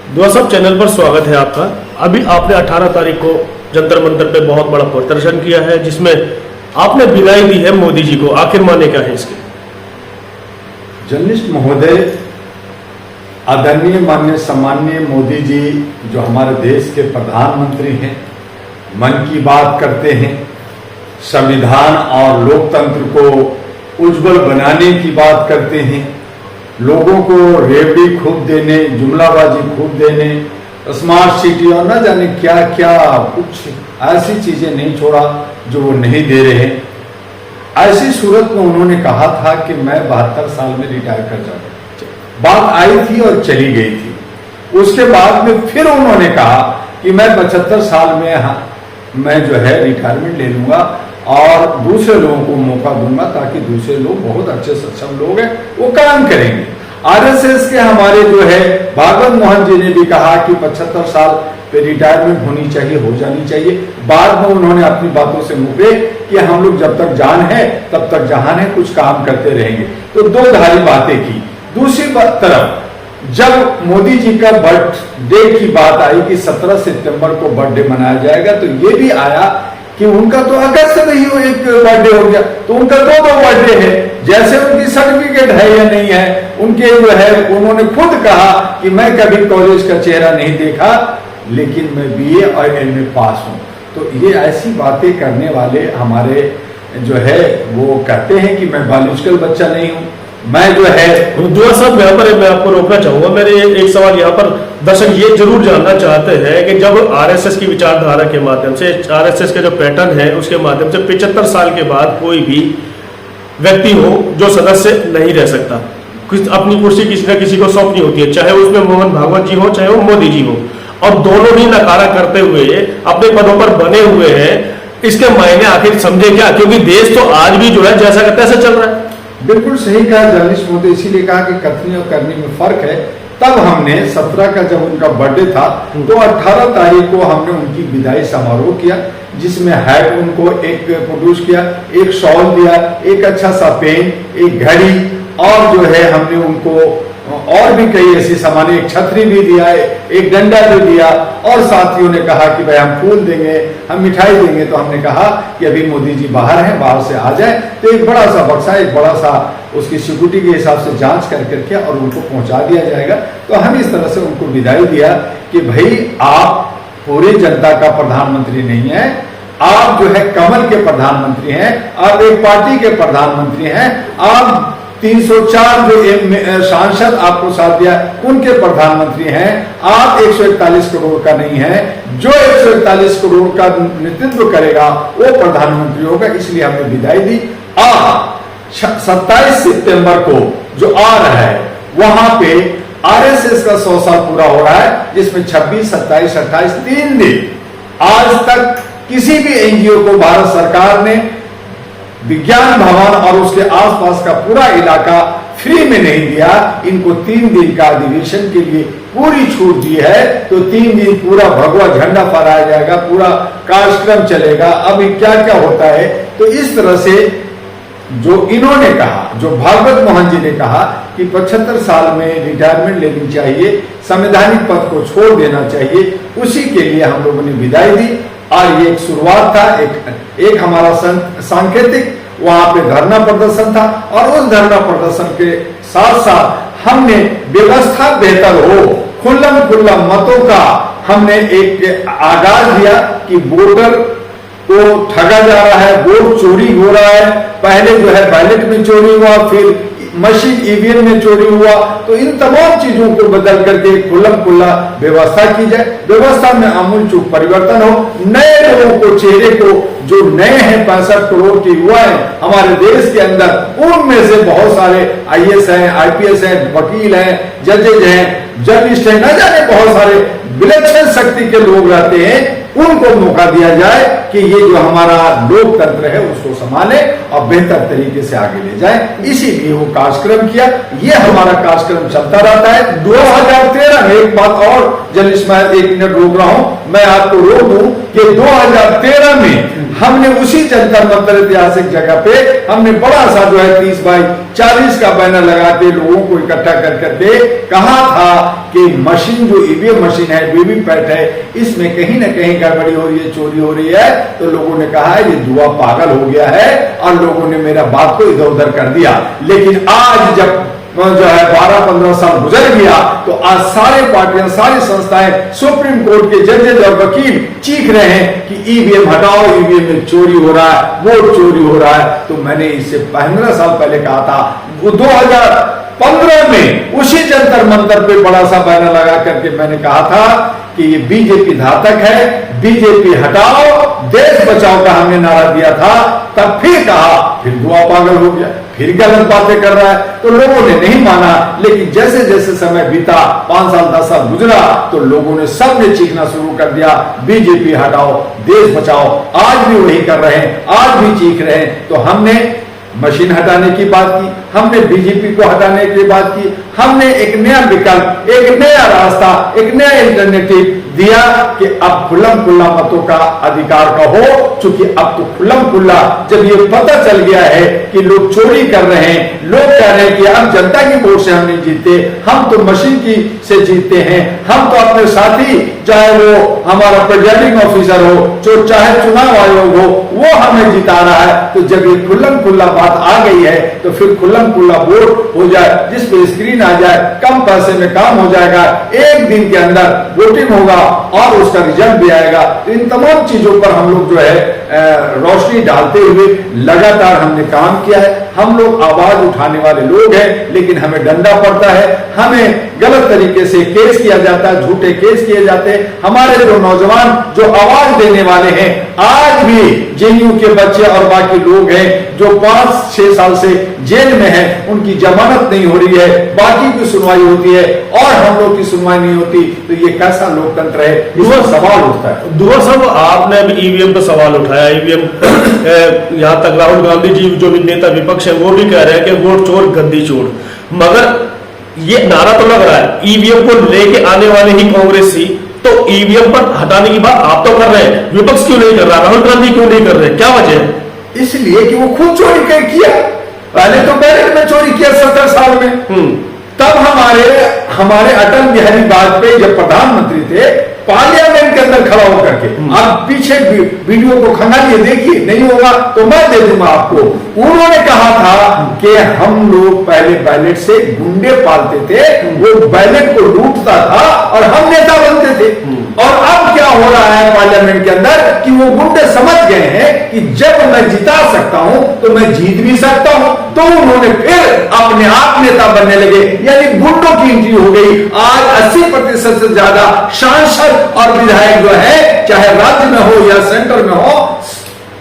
दुआ साहब चैनल पर स्वागत है आपका। अभी आपने 18 तारीख को जंतर मंतर पे बहुत बड़ा प्रदर्शन किया है जिसमें आपने विदाई दी है मोदी जी को। आखिर माने क्या है इसके? जर्नलिस्ट महोदय, आदरणीय माननीय सम्माननीय मोदी जी जो हमारे देश के प्रधानमंत्री हैं, मन की बात करते हैं, संविधान और लोकतंत्र को उज्जवल बनाने की बात करते हैं, लोगों को रेवड़ी खूब देने, जुमलाबाजी खूब देने, स्मार्ट सिटी और न जाने क्या क्या कुछ ऐसी चीजें नहीं छोड़ा जो वो नहीं दे रहे हैं। ऐसी सूरत में उन्होंने कहा था कि मैं 72 साल में रिटायर कर जाऊंगा। बात आई थी और चली गई थी। उसके बाद में फिर उन्होंने कहा कि मैं 75 साल में मैं जो है रिटायरमेंट ले लूंगा और दूसरे लोगों को मौका दूंगा ताकि दूसरे लोग बहुत अच्छे सक्षम लोग हैं वो काम करेंगे। आरएसएस के हमारे जो है भागवत मोहन जी ने भी कहा कि 75 साल पे रिटायरमेंट होनी चाहिए, हो जानी चाहिए। बाद में उन्होंने अपनी बातों से मुकरे कि हम लोग जब तक जान है तब तक जहान है, कुछ काम करते रहेंगे। तो दो धारी बातें की। दूसरी तरफ जब मोदी जी का बर्थडे की बात आई कि 17 सितंबर को बर्थडे मनाया जाएगा, तो ये भी आया कि उनका तो अगस्त में ही एक बर्थडे हो गया, तो उनका दो बर्थडे है। जैसे उनकी सर्टिफिकेट है या नहीं है, उनके जो है उन्होंने खुद कहा कि मैं कभी कॉलेज का चेहरा नहीं देखा लेकिन मैं बीए और एमए पास हूं। तो ये ऐसी बातें करने वाले हमारे जो है वो कहते हैं कि मैं बायोलॉजिकल बच्चा नहीं हूं, मैं जो है। दुआ साहब यहाँ पर मैं आपको रोकना चाहूंगा। मेरे एक सवाल यहाँ पर दर्शक ये जरूर जानना चाहते हैं कि जब आरएसएस की विचारधारा के माध्यम से, आरएसएस के जो पैटर्न है उसके माध्यम से 75 साल के बाद कोई भी व्यक्ति हो जो सदस्य नहीं रह सकता, अपनी कुर्सी किसी न किसी को सौंपनी होती है, चाहे उसमें मोहन भागवत जी हो चाहे वो मोदी जी हो, और दोनों ही नकारा करते हुए अपने पदों पर बने हुए हैं। इसके मायने आखिर समझे क्या? क्योंकि देश तो आज भी जो है जैसा का तैसा चल रहा है। बिल्कुल सही कहा जर्नलिस्ट मोदी, इसीलिए कहा कि कथनी और करने में फर्क है। तब हमने 17 का जब उनका बर्थडे था तो 18 तारीख को हमने उनकी विदाई समारोह किया, जिसमें हैट उनको एक प्रोड्यूस किया, एक शॉल दिया, एक अच्छा सा पेन, एक घड़ी, और जो है हमने उनको और भी कई ऐसी सामान, एक छतरी भी दिया, एक डंडा भी दिया। और साथियों ने कहा कि भाई हम फूल देंगे, हम मिठाई देंगे। तो हमने कहा कि अभी मोदी जी बाहर हैं, बाहर से आ जाए तो एक बड़ा सा बक्सा, एक बड़ा सा उसकी सिक्योरिटी के हिसाब से जांच करके और उनको पहुंचा दिया जाएगा। तो हम इस तरह से उनको विदाई दिया कि भाई आप पूरी जनता का प्रधानमंत्री नहीं है, आप जो है कमल के प्रधानमंत्री हैं, आप एक पार्टी के प्रधानमंत्री हैं, आप 304 जो सांसद आपको साथ दिया उनके प्रधानमंत्री हैं, आप 141 करोड़ का नहीं है। जो 141 करोड़ का नेतृत्व करेगा वो प्रधानमंत्री होगा। इसलिए हमने विदाई दी। आज 27 सितंबर को जो आ रहा है वहां पे आरएसएस का 100 साल पूरा हो रहा है, जिसमें 26, 27, 28 3 दिन आज तक किसी भी एनजीओ को भारत सरकार ने विज्ञान भवन और उसके आसपास का पूरा इलाका फ्री में नहीं दिया। इनको 3 दिन का अधिवेशन के लिए पूरी छूट दी है। तो 3 दिन पूरा भगवा झंडा फहराया जाएगा, पूरा कार्यक्रम चलेगा। अभी क्या क्या होता है, तो इस तरह से जो इन्होंने कहा, जो भागवत मोहन जी ने कहा कि 75 साल में रिटायरमेंट लेनी चाहिए, संवैधानिक पद को छोड़ देना चाहिए, उसी के लिए हम लोगों ने विदाई दी। और ये एक शुरुआत था, एक हमारा सांकेतिक वहां पे धरना प्रदर्शन था। और उस धरना प्रदर्शन के साथ साथ हमने व्यवस्था बेहतर हो, खुल्लम खुल्ला मतों का हमने एक आगाज दिया कि वोटर को ठगा जा रहा है, वोट चोरी हो रहा है। पहले जो है बैलेट में चोरी हुआ, फिर मशीन ईवीएम में चोरी हुआ। तो इन तमाम चीजों को बदल करके खुल्लम खुल्ला व्यवस्था की जाए, व्यवस्था में आमूलचूल परिवर्तन हो, नए लोगों को, चेहरे को जो नए हैं, 65 करोड़ के युवा हैं हमारे देश के अंदर, उनमें से बहुत सारे आईएएस हैं, आईपीएस हैं, वकील हैं, जजेज हैं, जर्नलिस्ट हैं, न जाने बहुत सारे विलक्षण शक्ति के लोग रहते हैं। उनको मौका दिया जाए कि ये जो हमारा लोकतंत्र है उसको संभाले और बेहतर तरीके से आगे ले जाए। इसीलिए वो कार्यक्रम किया। ये हमारा कार्यक्रम चलता रहता है। 2013 में एक बात और जर्नलिस्ट मैं 1 मिनट रोक रहा हूं, मैं आपको रोक दूं कि 2013 में हमने उसी जंतर मंतर ऐतिहासिक जगह पे हमने बड़ा सा जो है 30 बाई 40 का बैनर लगा के लोगों को इकट्ठा कर करके कहा था कि मशीन जो ईवीएम मशीन है, वीवीपैट है, इसमें कहीं ना कहीं गड़बड़ी हो रही है, चोरी हो रही है। तो लोगों ने कहा ये जुआ पागल हो गया है और लोगों ने मेरा बात को इधर उधर कर दिया। लेकिन आज जब जो है 12-15 साल गुजर गया तो आज सारे पार्टियां, सारी संस्थाएं, सुप्रीम कोर्ट के जजेज और वकील चीख रहे हैं कि ईवीएम हटाओ, ईवीएम में चोरी हो रहा है, वोट चोरी हो रहा है। तो मैंने इससे 15 साल पहले कहा था, वो 2015 में उसी जंतर मंतर पे बड़ा सा बैनर लगा करके मैंने कहा था कि ये बीजेपी घातक है, बीजेपी हटाओ, देश बचाओ का हमने नारा दिया था। तब फिर कहा, फिर दुआ पागल हो गया, फिर गलत बातें कर रहा है। तो लोगों ने नहीं माना। लेकिन जैसे जैसे समय बीता, 5 साल 10 साल गुजरा, तो लोगों ने सबने चीखना शुरू कर दिया, बीजेपी हटाओ, देश बचाओ। आज भी वही कर रहे हैं, आज भी चीख रहे हैं। तो हमने मशीन हटाने की बात की, हमने बीजेपी को हटाने की बात की, हमने एक नया विकल्प, एक नया रास्ता, एक नया अल्टरनेटिव दिया कि अब खुल्लम खुल्ला मतों का अधिकार का हो। चूंकि अब तो खुल्लम खुल्ला जब ये पता चल गया है कि लोग चोरी कर रहे हैं, लोग कह रहे हैं कि हम जनता की वोट से हम नहीं जीते, हम तो मशीन की से जीतते हैं, हम तो अपने साथी, चाहे वो हमारा प्रिजाइडिंग ऑफिसर हो, जो चाहे चुनाव आयोग हो, वो हमें जिता रहा है। तो जब ये खुल्लम खुल्ला बात आ गई है तो फिर खुल्लम खुल्ला वोट हो जाए, जिसपे स्क्रीन आ जाए, कम पैसे में काम हो जाएगा, 1 दिन के अंदर वोटिंग होगा और उसका रिजल्ट भी आएगा। तो इन तमाम चीजों पर हम लोग जो है रोशनी डालते हुए लगातार हमने काम किया है। हम लोग आवाज उठाने वाले लोग हैं, लेकिन हमें डंडा पड़ता है, हमें गलत तरीके से केस किया जाता है, झूठे केस किए जाते हैं। हमारे जो नौजवान जो आवाज देने वाले हैं, आज भी जेएनयू के बच्चे और बाकी लोग हैं जो 5-6 साल से जेल में हैं, उनकी जमानत नहीं हो रही है, बाकी की सुनवाई होती है और हम लोग की सुनवाई नहीं होती। तो ये कैसा लोकतंत्र है, इसमें सवाल उठता है। दुआ साहब, आपने अभी ईवीएम पर सवाल उठाया। ईवीएम यहाँ तक राहुल गांधी जी जो भी नेता विपक्ष है वो भी कह रहे हैं कि वोट चोर गद्दी चोर, मगर ये नारा तो लग रहा है ईवीएम को लेके आने वाले ही कांग्रेस ही, तो ईवीएम पर हटाने की बात आप तो कर रहे हैं, विपक्ष क्यों नहीं कर रहा, राहुल गांधी क्यों नहीं कर रहे, क्या वजह है? इसलिए कि वो खुद चोरी किया, पहले तो बैलेट में चोरी किया 70 साल में। तब हमारे अटल बिहारी वाजपेयी जब प्रधानमंत्री थे, पार्लियामेंट के अंदर खड़ा होकर के, आप पीछे वीडियो को खंगालिए, देखिए, नहीं होगा तो मैं दे दूंगा आपको। उन्होंने कहा था कि हम लोग पहले बैलेट से गुंडे पालते थे, वो बैलेट को लूटता था और हम नेता बनते थे। और अब क्या हो रहा है पार्लियामेंट के अंदर कि वो गुंडे समझ गए हैं कि जब मैं जिता सकता हूं तो मैं जीत भी सकता हूं, तो उन्होंने फिर अपने आप नेता बनने लगे, यानी गुंडों की एंट्री हो गई। आज 80% से ज्यादा सांसद और विधायक जो है, चाहे राज्य में हो या सेंटर में हो,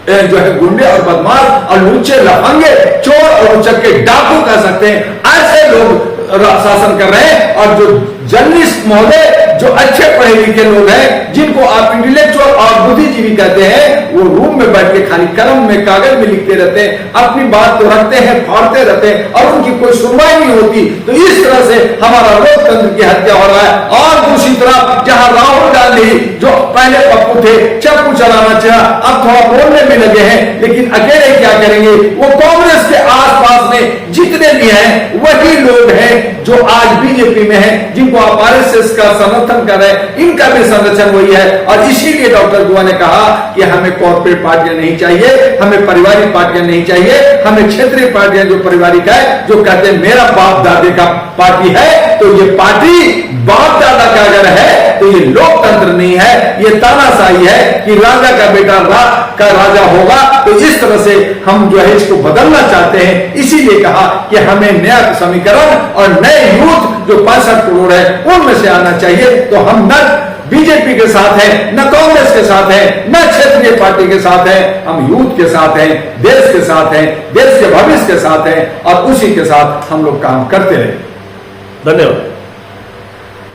जो है गुंडे और बदमाश और लुच्चे लफंगे, चोर और उचक्के डाकू कह सकते हैं, ऐसे लोग शासन कर रहे हैं। और जो जर्नलिस्ट महोदय, जो अच्छे पढ़े लिखे लोग हैं, जिनको आप इंटेलेक्चुअल और बुद्धिजीवी कहते हैं, वो रूम में बैठ के खाली कलम में कागज में लिखते रहते हैं, अपनी बात तो रखते हैं, फाड़ते रहते हैं और उनकी कोई सुनवाई नहीं होती। तो इस तरह से हमारा लोकतंत्र की हत्या हो रहा है। और दूसरी तरफ जहां राहुल गांधी जो पहले पप्पू थे, चप्पू चलाना चाहा, अब थोड़ा बोलने में लगे हैं, लेकिन अकेले क्या करेंगे? वो कांग्रेस के आसपास में जितने भी हैं वही लोग हैं जो आज बीजेपी में हैं, जिनको आप आरएसएस का समर्थन कर रहे हैं, इनका भी संरक्षण वही है। और इसीलिए डॉक्टर दुआ ने कहा कि हमें कॉर्पोरेट पार्टियां नहीं चाहिए, हमें पारिवारिक पार्टियां नहीं चाहिए, हमें क्षेत्रीय पार्टियां जो पारिवारिक है, जो कहते हैं मेरा बाप दादे का पार्टी है, तो ये पार्टी बाप दादा का अगर है तो ये लोकतंत्र नहीं है, ये तानाशाही है कि राजा का बेटा का राजा होगा। तो इस तरह से हम जो है इसको बदलना चाहते हैं। इसीलिए कहा कि हमें नया समीकरण और नए यूथ जो 65 करोड़ है उनमें से आना चाहिए। तो हम न बीजेपी के साथ हैं, न कांग्रेस के साथ हैं, न क्षेत्रीय पार्टी के साथ हैं, हम यूथ के साथ हैं, देश के साथ हैं, देश के भविष्य के साथ हैं और उसी के साथ हम लोग काम करते रहे। धन्यवाद।